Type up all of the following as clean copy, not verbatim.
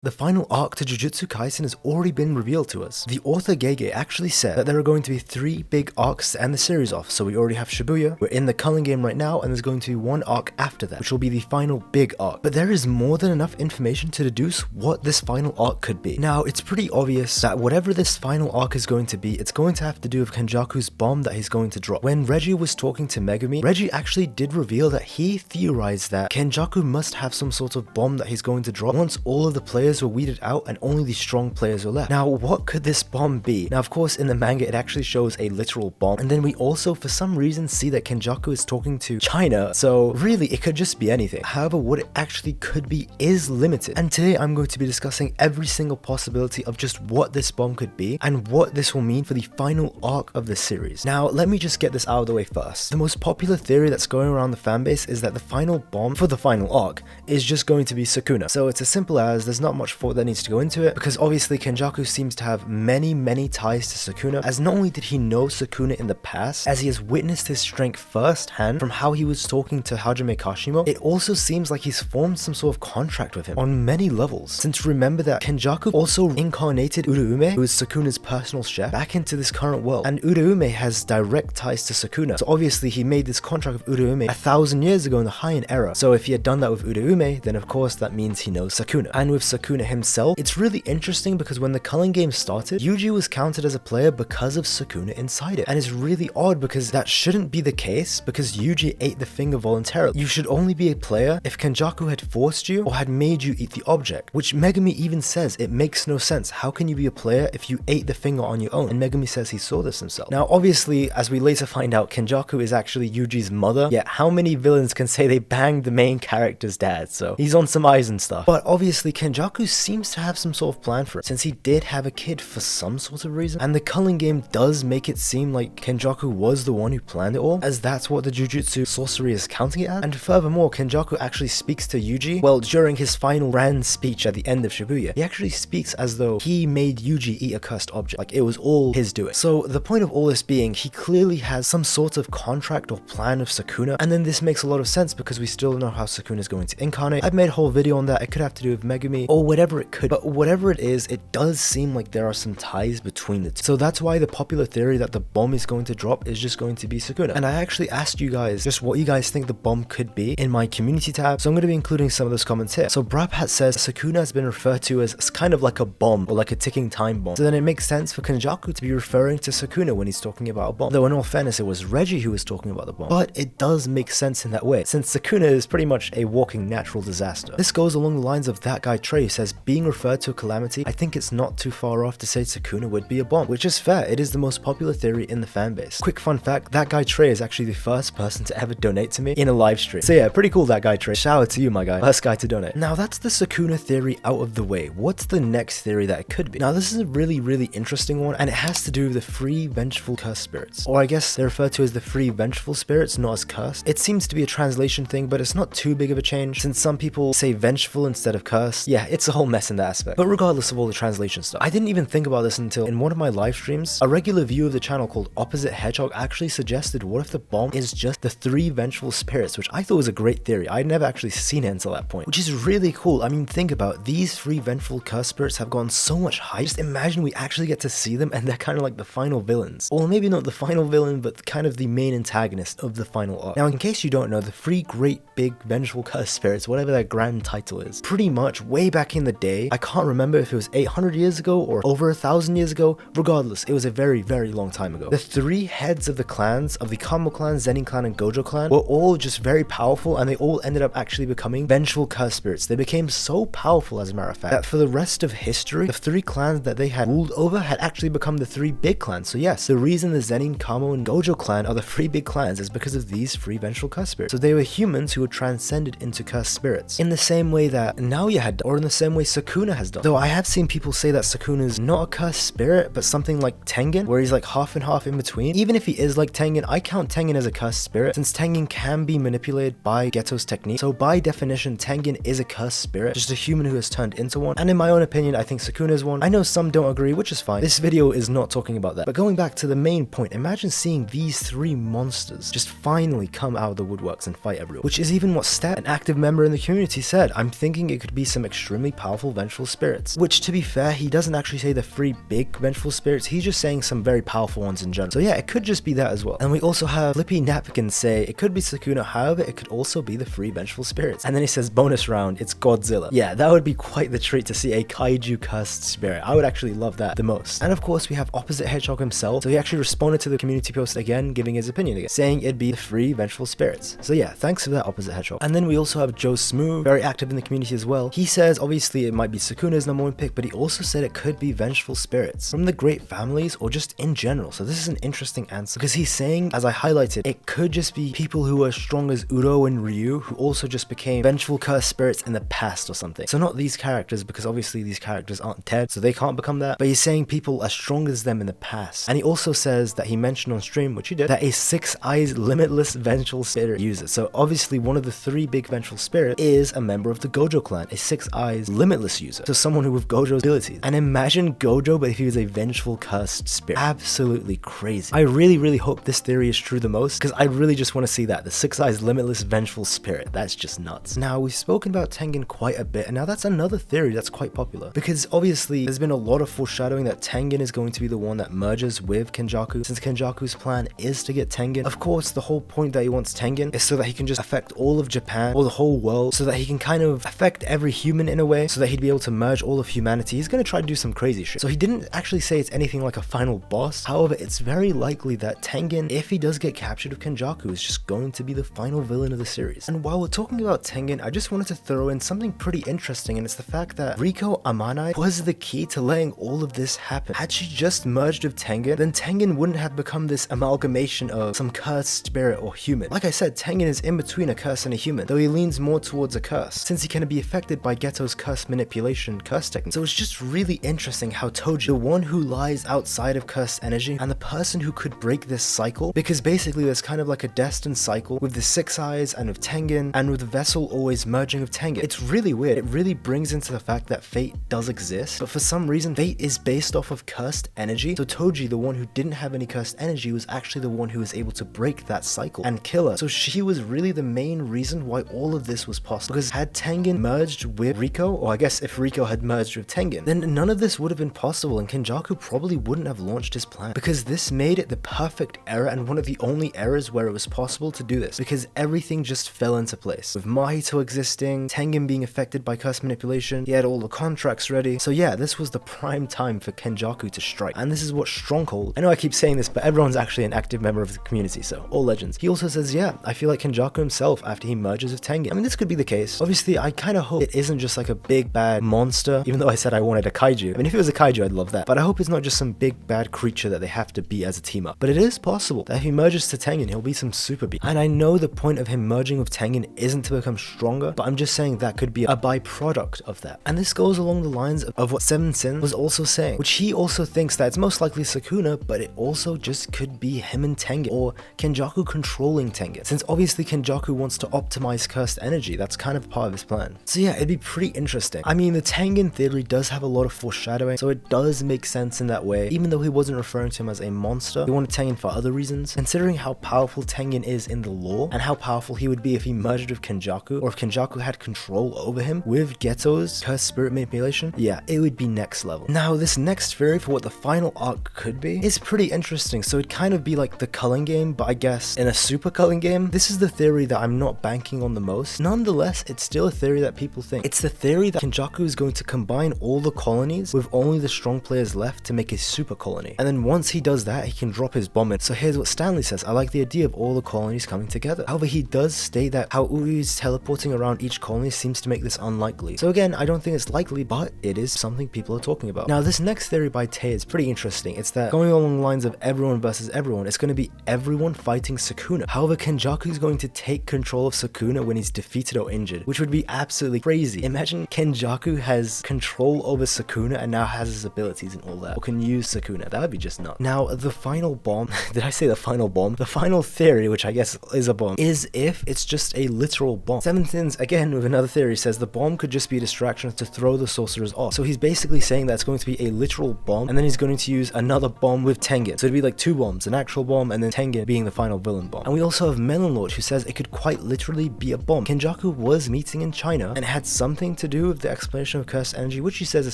The final arc to Jujutsu Kaisen has already been revealed to us. The author GEGE actually said that there are going to be 3 big arcs to end the series off. So we already have Shibuya, we're in the Culling game right now, and there's going to be one arc after that, which will be the final big arc. But there is more than enough information to deduce what this final arc could be. Now, it's pretty obvious that whatever this final arc is going to be, it's going to have to do with Kenjaku's bomb that he's going to drop. When Reggie was talking to Megumi, Reggie actually did reveal that he theorized that Kenjaku must have some sort of bomb that he's going to drop once all of the players were weeded out and only the strong players were left. Now, what could this bomb be? Now, of course, in the manga, it actually shows a literal bomb, and then we also, for some reason, see that Kenjaku is talking to China, so really, it could just be anything. However, what it actually could be is limited, and today I'm going to be discussing every single possibility of just what this bomb could be and what this will mean for the final arc of the series. Now, let me just get this out of the way first. The most popular theory that's going around the fanbase is that the final bomb for the final arc is just going to be Sukuna. So it's as simple as there's not much thought that needs to go into it, because obviously Kenjaku seems to have many ties to Sukuna, as not only did he know Sukuna in the past, as he has witnessed his strength firsthand from how he was talking to Hajime Kashimo, it also seems like he's formed some sort of contract with him on many levels, since remember that Kenjaku also incarnated Uraume, who is Sukuna's personal chef, back into this current world, and Uraume has direct ties to Sukuna, so obviously he made this contract with Uraume 1,000 years ago in the Heian era, so if he had done that with Uraume, then of course that means he knows Sakuna. And with Sakuna himself, it's really interesting because when the Culling game started, Yuji was counted as a player because of Sukuna inside it, and it's really odd because that shouldn't be the case, because Yuji ate the finger voluntarily. You should only be a player if Kenjaku had forced you or had made you eat the object, which Megumi even says it makes no sense. How can you be a player if you ate the finger on your own? And Megumi says he saw this himself. Now obviously, as we later find out, Kenjaku is actually Yuji's mother, yet how many villains can say they banged the main character's dad? So he's on some eyes and stuff. But obviously Kenjaku seems to have some sort of plan for it, since he did have a kid for some sort of reason, and the Culling game does make it seem like Kenjaku was the one who planned it all, as that's what the Jujutsu sorcery is counting it as. And furthermore, Kenjaku actually speaks to Yuji, well, during his final grand speech at the end of Shibuya, he actually speaks as though he made Yuji eat a cursed object, like it was all his doing. So the point of all this being, he clearly has some sort of contract or plan with Sakuna, and then this makes a lot of sense because we still don't know how Sakuna is going to incarnate. I've made a whole video on that. It could have to do with Megumi or whatever it could, but whatever it is, it does seem like there are some ties between the two. So that's why the popular theory that the bomb is going to drop is just going to be Sukuna. And I actually asked you guys just what you guys think the bomb could be in my community tab, so I'm going to be including some of those comments here. So Brabhat says Sukuna has been referred to as kind of like a bomb or like a ticking time bomb, so then it makes sense for Kenjaku to be referring to Sukuna when he's talking about a bomb, though in all fairness it was Reggie who was talking about the bomb, but it does make sense in that way since Sukuna is pretty much a walking natural disaster. This goes along the lines of that guy Trey, who says being referred to a calamity, I think it's not too far off to say Sukuna would be a bomb, which is fair. It is the most popular theory in the fanbase. Quick fun fact, that guy Trey is actually the first person to ever donate to me in a live stream. So yeah, pretty cool that guy Trey. Shout out to you, my guy. First guy to donate. Now that's the Sukuna theory out of the way. What's the next theory that it could be? Now this is a really interesting one, and it has to do with the 3 vengeful cursed spirits, or I guess they're referred to as the 3 vengeful spirits, not as cursed. It seems to be a translation thing, but it's not too big of a change since some people say vengeful instead of cursed. Yeah, it's a whole mess in that aspect. But regardless of all the translation stuff, I didn't even think about this until in one of my live streams, a regular viewer of the channel called Opposite Hedgehog actually suggested what if the bomb is just the 3 vengeful spirits, which I thought was a great theory. I'd never actually seen it until that point, which is really cool. I mean, think about it. These 3 vengeful cursed spirits have gotten so much hype. Just imagine we actually get to see them and they're kind of like the final villains, or maybe not the final villain, but kind of the main antagonist of the final arc. Now, in case you don't know, the 3 great big vengeful cursed spirits, whatever their grand title is, pretty much way back in the day, I can't remember if it was 800 years ago or over 1,000 years ago, regardless, it was a very long time ago. The 3 heads of the clans, of the Kamo clan, Zenin clan, and Gojo clan, were all just very powerful, and they all ended up actually becoming vengeful cursed spirits. They became so powerful, as a matter of fact, that for the rest of history, the 3 clans that they had ruled over had actually become the 3 big clans. So yes, the reason the Zenin, Kamo, and Gojo clan are the 3 big clans is because of these 3 vengeful cursed spirits. So they were humans who were transcended into cursed spirits, in the same way that Naoya had done, or in the same way Sakuna has done. Though I have seen people say that Sakuna is not a cursed spirit, but something like Tengen, where he's like half and half in between. Even if he is like Tengen, I count Tengen as a cursed spirit, since Tengen can be manipulated by Geto's technique. So by definition, Tengen is a cursed spirit, just a human who has turned into one. And in my own opinion, I think Sakuna is one. I know some don't agree, which is fine. This video is not talking about that. But going back to the main point, imagine seeing these 3 monsters just finally come out of the woodworks and fight everyone, which is even what Stat, an active member in the community, said. I'm thinking it could be some extremely extremely powerful vengeful spirits. Which, to be fair, he doesn't actually say the 3 big vengeful spirits, he's just saying some very powerful ones in general. So yeah, it could just be that as well. And we also have Flippy Napkin say it could be Sukuna, however, it could also be the 3 vengeful spirits. And then he says bonus round, it's Godzilla. Yeah, that would be quite the treat to see a kaiju cursed spirit. I would actually love that the most. And of course, we have Opposite Hedgehog himself. So he actually responded to the community post again, giving his opinion again, saying it'd be the 3 vengeful spirits. So yeah, thanks for that, Opposite Hedgehog. And then we also have Joe Smooth, very active in the community as well. He says obviously it might be Sukuna's #1 pick, but he also said it could be vengeful spirits from the great families or just in general. So this is an interesting answer because he's saying, as I highlighted, it could just be people who are strong as Uro and Ryu who also just became vengeful cursed spirits in the past or something. So not these characters, because obviously these characters aren't dead, so they can't become that, but he's saying people as strong as them in the past. And he also says that he mentioned on stream, which he did, that a 6 eyes limitless vengeful spirit user. So obviously one of the 3 big vengeful spirits is a member of the Gojo clan, a 6 eyes limitless user. So someone who with Gojo's abilities. And imagine Gojo, but if he was a vengeful cursed spirit. Absolutely crazy. I really hope this theory is true the most, because I really just want to see that, the 6 eyes limitless vengeful spirit. That's just nuts. Now, we've spoken about Tengen quite a bit, and now that's another theory that's quite popular, because obviously there's been a lot of foreshadowing that Tengen is going to be the one that merges with Kenjaku, since Kenjaku's plan is to get Tengen. Of course, the whole point that he wants Tengen is so that he can just affect all of Japan, or the whole world, so that he can kind of affect every human in a way, so that he'd be able to merge all of humanity. He's going to try to do some crazy shit. So he didn't actually say it's anything like a final boss. However, it's very likely that Tengen, if he does get captured with Kenjaku, is just going to be the final villain of the series. And while we're talking about Tengen, I just wanted to throw in something pretty interesting, and it's the fact that Riko Amanai was the key to letting all of this happen. Had she just merged with Tengen, then Tengen wouldn't have become this amalgamation of some cursed spirit or human. Like I said, Tengen is in between a curse and a human, though he leans more towards a curse, since he can be affected by Geto's curse manipulation curse technique. So it's just really interesting how Toji, the one who lies outside of cursed energy and the person who could break this cycle, because basically there's kind of like a destined cycle with the 6 eyes and with Tengen, and with the vessel always merging with Tengen. It's really weird. It really brings into the fact that fate does exist, but for some reason fate is based off of cursed energy. So Toji, the one who didn't have any cursed energy, was actually the one who was able to break that cycle and kill her. So she was really the main reason why all of this was possible, because had Tengen merged with Riko, or I guess if Riko had merged with Tengen, then none of this would have been possible, and Kenjaku probably wouldn't have launched his plan, because this made it the perfect era and one of the only eras where it was possible to do this, because everything just fell into place. With Mahito existing, Tengen being affected by curse manipulation, he had all the contracts ready. So yeah, this was the prime time for Kenjaku to strike, and this is what Stronghold, I know I keep saying this, but everyone's actually an active member of the community, so all legends. He also says, yeah, I feel like Kenjaku himself after he merges with Tengen. I mean, this could be the case. Obviously, I kind of hope it isn't just like a big bad monster, even though I said I wanted a kaiju. I mean, if it was a kaiju, I'd love that, but I hope it's not just some big bad creature that they have to beat as a team up. But it is possible that if he merges to Tengen, he'll be some super beast. And I know the point of him merging with Tengen isn't to become stronger, but I'm just saying that could be a byproduct of that. And this goes along the lines of what Seven Sin was also saying, which he also thinks that it's most likely Sakuna, but it also just could be him and Tengen, or Kenjaku controlling Tengen, since obviously Kenjaku wants to optimize cursed energy. That's kind of part of his plan. So yeah, it'd be pretty interesting. I mean, the Tengen theory does have a lot of foreshadowing, so it does make sense in that way, even though he wasn't referring to him as a monster. He wanted Tengen for other reasons, considering how powerful Tengen is in the lore, and how powerful he would be if he merged with Kenjaku, or if Kenjaku had control over him with Geto's cursed spirit manipulation. Yeah, it would be next level. Now, this next theory for what the final arc could be is pretty interesting. So it'd kind of be like the culling game, but I guess in a super culling game. This is the theory that I'm not banking on the most. Nonetheless, it's still a theory that people think. It's the theory that Kenjaku is going to combine all the colonies with only the strong players left to make a super colony. And then once he does that, he can drop his bomb in. So here's what Stanley says: I like the idea of all the colonies coming together. However, he does state that how Uyu's teleporting around each colony seems to make this unlikely. So again, I don't think it's likely, but it is something people are talking about. Now, this next theory by Tay is pretty interesting. It's that going along the lines of everyone versus everyone, it's going to be everyone fighting Sukuna. However, Kenjaku is going to take control of Sukuna when he's defeated or injured, which would be absolutely crazy. Imagine Kenjaku has control over Sukuna and now has his abilities and all that, or can use Sukuna. That would be just nuts. Now, the final bomb, did I say the final bomb? The final theory, which I guess is a bomb, is if it's just a literal bomb. Seven Sins, again with another theory, says the bomb could just be a distraction to throw the sorcerers off. So he's basically saying that it's going to be a literal bomb, and then he's going to use another bomb with Tengen. So it'd be like two bombs, an actual bomb, and then Tengen being the final villain bomb. And we also have Melon Lord, who says it could quite literally be a bomb. Kenjaku was meeting in China and had something to do do with the explanation of cursed energy, which he says is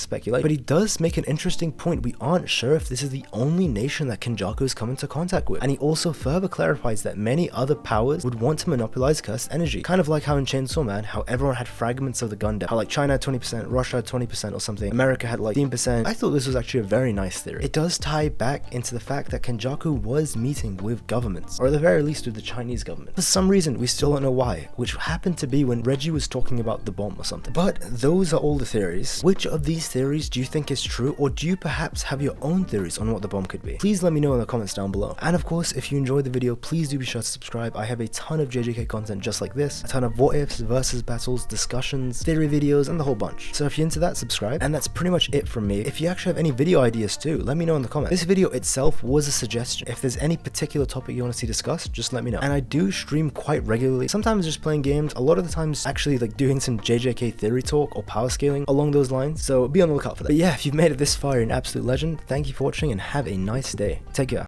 speculation, but he does make an interesting point. We aren't sure if this is the only nation that Kenjaku has come into contact with, and he also further clarifies that many other powers would want to monopolize cursed energy, kind of like how in Chainsaw Man, how everyone had fragments of the Gundam, how like China had 20%, Russia had 20% or something, America had like 15%. I thought this was actually a very nice theory. It does tie back into the fact that Kenjaku was meeting with governments, or at the very least with the Chinese government. For some reason, we still don't know why, which happened to be when Reggie was talking about the bomb or something. But those are all the theories. Which of these theories do you think is true, or do you perhaps have your own theories on what the bomb could be? Please let me know in the comments down below. And of course, if you enjoyed the video, please do be sure to subscribe. I have a ton of JJK content just like this, a ton of what ifs, versus battles, discussions, theory videos, and the whole bunch. So if you're into that, subscribe. And that's pretty much it from me. If you actually have any video ideas too, let me know in the comments. This video itself was a suggestion. If there's any particular topic you want to see discussed, just let me know. And I do stream quite regularly, sometimes just playing games, a lot of the times actually like doing some JJK theory talk or power scaling along those lines, so be on the lookout for that. But yeah, if you've made it this far, you're an absolute legend. Thank you for watching and have a nice day. Take care.